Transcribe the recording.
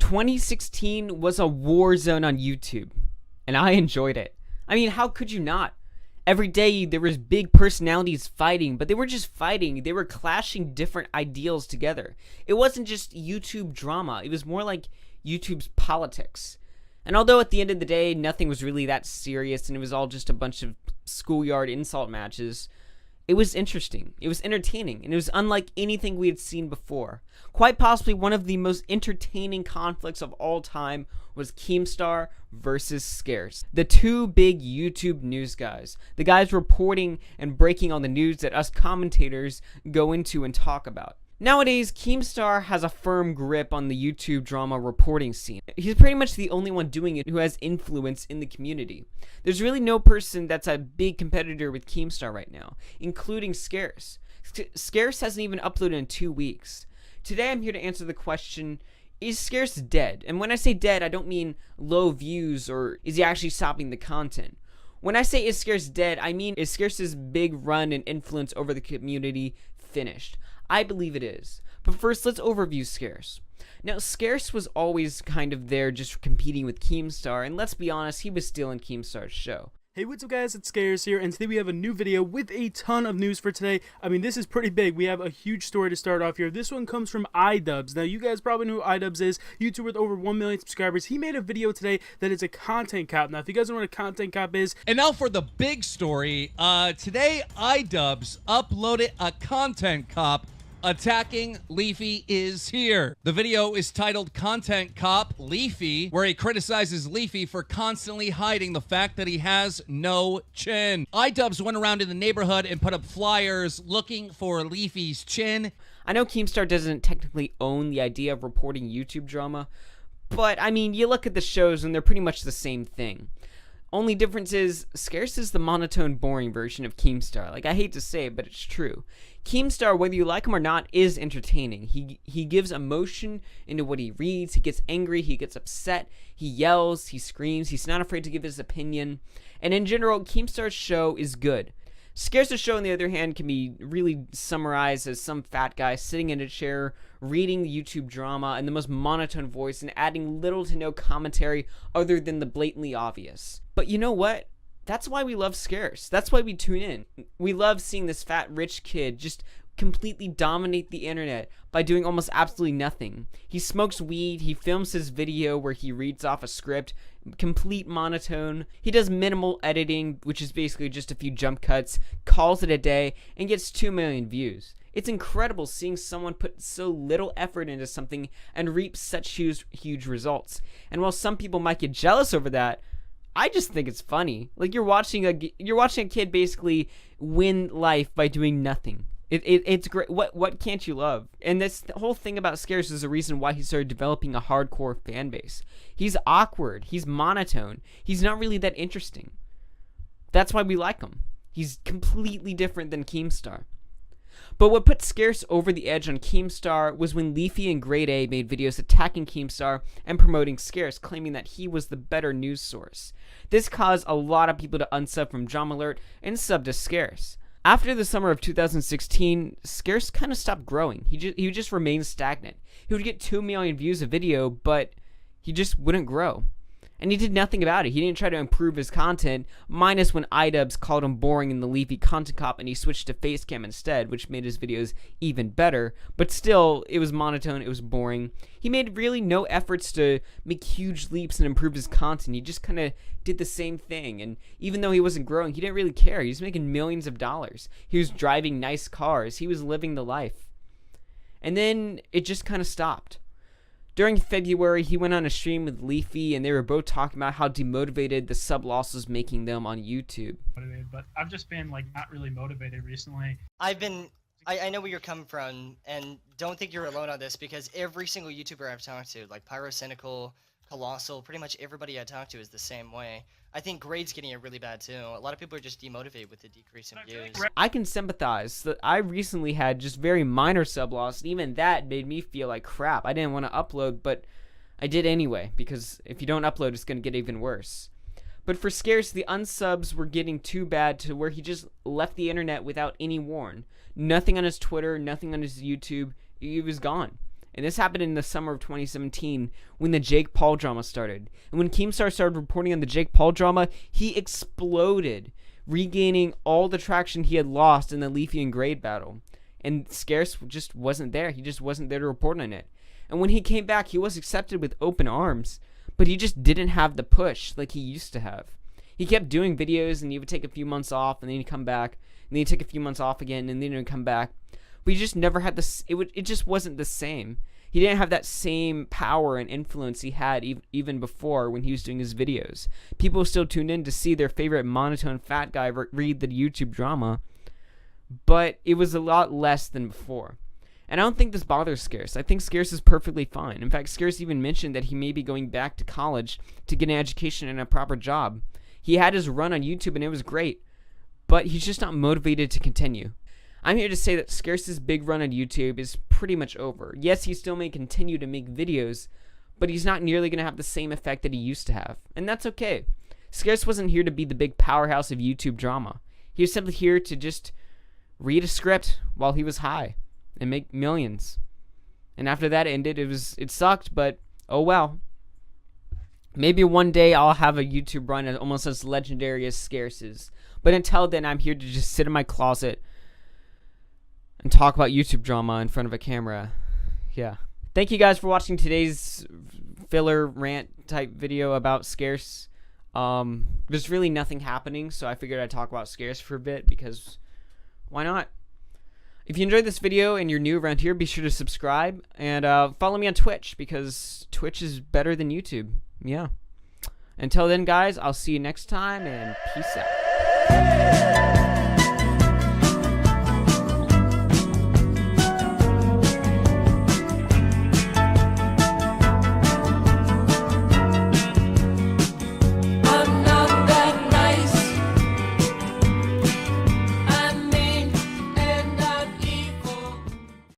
2016 was a war zone on YouTube, and I enjoyed it. I mean, how could you not? Every day there was big personalities fighting, but they were just fighting. They were clashing different ideals together. It wasn't just YouTube drama. It was more like YouTube's politics. And although at the end of the day, nothing was really that serious and it was all just a bunch of schoolyard insult matches, it was interesting, it was entertaining, and it was unlike anything we had seen before. Quite possibly one of the most entertaining conflicts of all time was Keemstar versus Scarce, the two big YouTube news guys, the guys reporting and breaking on the news that us commentators go into and talk about. Nowadays, Keemstar has a firm grip on the YouTube drama reporting scene. He's pretty much the only one doing it who has influence in the community. There's really no person that's a big competitor with Keemstar right now, including Scarce. Scarce hasn't even uploaded in 2 weeks. Today I'm here to answer the question, is Scarce dead? And when I say dead, I don't mean low views or is he actually stopping the content. When I say is Scarce dead, I mean is Scarce's big run and influence over the community finished? I believe it is. But first, let's overview Scarce. Now, Scarce was always kind of there just competing with Keemstar, and let's be honest, he was stealing Keemstar's show. Hey, what's up guys, it's Scarce here, and today we have a new video with a ton of news for today. I mean, this is pretty big. We have a huge story to start off here. This one comes from iDubbbz. Now, you guys probably know who iDubbbz is, YouTuber with over 1 million subscribers. He made a video today that is a content cop. Now, if you guys don't know what a content cop is... And now for the big story. Today, iDubbbz uploaded a content cop attacking Leafy is here. The video is titled Content Cop Leafy, where he criticizes Leafy for constantly hiding the fact that he has no chin. iDubbbz went around in the neighborhood and put up flyers looking for Leafy's chin. I know Keemstar doesn't technically own the idea of reporting YouTube drama, but I mean, you look at the shows and they're pretty much the same thing. Only difference is, Scarce is the monotone, boring version of Keemstar. Like, I hate to say it, but it's true. Keemstar, whether you like him or not, is entertaining. He gives emotion into what he reads. He gets angry. He gets upset. He yells. He screams. He's not afraid to give his opinion. And in general, Keemstar's show is good. Scarce's show, on the other hand, can be really summarized as some fat guy sitting in a chair, reading the YouTube drama in the most monotone voice and adding little to no commentary other than the blatantly obvious. But you know what? That's why we love Scarce. That's why we tune in. We love seeing this fat rich kid just completely dominate the internet by doing almost absolutely nothing. He smokes weed, he films his video where he reads off a script, complete monotone. He does minimal editing, which is basically just a few jump cuts, calls it a day, and gets 2 million views. It's incredible seeing someone put so little effort into something and reap such huge results. And while some people might get jealous over that, I just think it's funny. Like, you're watching a kid basically win life by doing nothing. It's great. What can't you love? And this the whole thing about Scarce is the reason why he started developing a hardcore fan base. He's awkward. He's monotone. He's not really that interesting. That's why we like him. He's completely different than Keemstar. But what put Scarce over the edge on Keemstar was when Leafy and Grade A made videos attacking Keemstar and promoting Scarce, claiming that he was the better news source. This caused a lot of people to unsub from Drama Alert and sub to Scarce. After the summer of 2016, Scarce kind of stopped growing. He would just remain stagnant. He would get 2 million views a video, but he just wouldn't grow. And he did nothing about it. He didn't try to improve his content, minus when iDubbbz called him boring in the Leafy content cop and he switched to Facecam instead, which made his videos even better. But still, it was monotone, it was boring. He made really no efforts to make huge leaps and improve his content. He just kind of did the same thing. And even though he wasn't growing, he didn't really care. He was making millions of dollars. He was driving nice cars. He was living the life. And then it just kind of stopped. During February, he went on a stream with Leafy, and they were both talking about how demotivated the sub loss was making them on YouTube. But I've just been like not really motivated recently. I know where you're coming from, and don't think you're alone on this because every single YouTuber I've talked to, like Pyrocynical, Colossal, pretty much everybody I talk to is the same way. I think Grade's getting it really bad too. A lot of people are just demotivated with the decrease in views. I can sympathize. I recently had just very minor sub loss, and even that made me feel like crap. I didn't want to upload, but I did anyway, because if you don't upload, it's going to get even worse. But for Scarce, the unsubs were getting too bad to where he just left the internet without any warn. Nothing on his Twitter, nothing on his YouTube. He was gone. And this happened in the summer of 2017 when the Jake Paul drama started. And when Keemstar started reporting on the Jake Paul drama, he exploded, regaining all the traction he had lost in the Leafy and Gray battle. And Scarce just wasn't there. He just wasn't there to report on it. And when he came back, he was accepted with open arms, but he just didn't have the push like he used to have. He kept doing videos, and he would take a few months off, and then he'd come back, and then he'd take a few months off again, and then he'd come back. But he just never had this. It just wasn't the same. He didn't have that same power and influence he had even before when he was doing his videos. People still tuned in to see their favorite monotone fat guy read the YouTube drama, but it was a lot less than before. And I don't think this bothers Scarce. I think Scarce is perfectly fine. In fact, Scarce even mentioned that he may be going back to college to get an education and a proper job. He had his run on YouTube and it was great, but he's just not motivated to continue. I'm here to say that Scarce's big run on YouTube is pretty much over. Yes, he still may continue to make videos, but he's not nearly going to have the same effect that he used to have. And that's okay. Scarce wasn't here to be the big powerhouse of YouTube drama. He was simply here to just read a script while he was high and make millions. And after that ended, it sucked, but oh well. Maybe one day I'll have a YouTube run almost as legendary as Scarce's. But until then, I'm here to just sit in my closet and talk about YouTube drama in front of a camera. Yeah. Thank you guys for watching today's filler rant type video about Scarce. There's really nothing happening, so I figured I'd talk about Scarce for a bit because why not? If you enjoyed this video and you're new around here, be sure to subscribe and follow me on Twitch because Twitch is better than YouTube. Yeah. Until then, guys, I'll see you next time and peace out.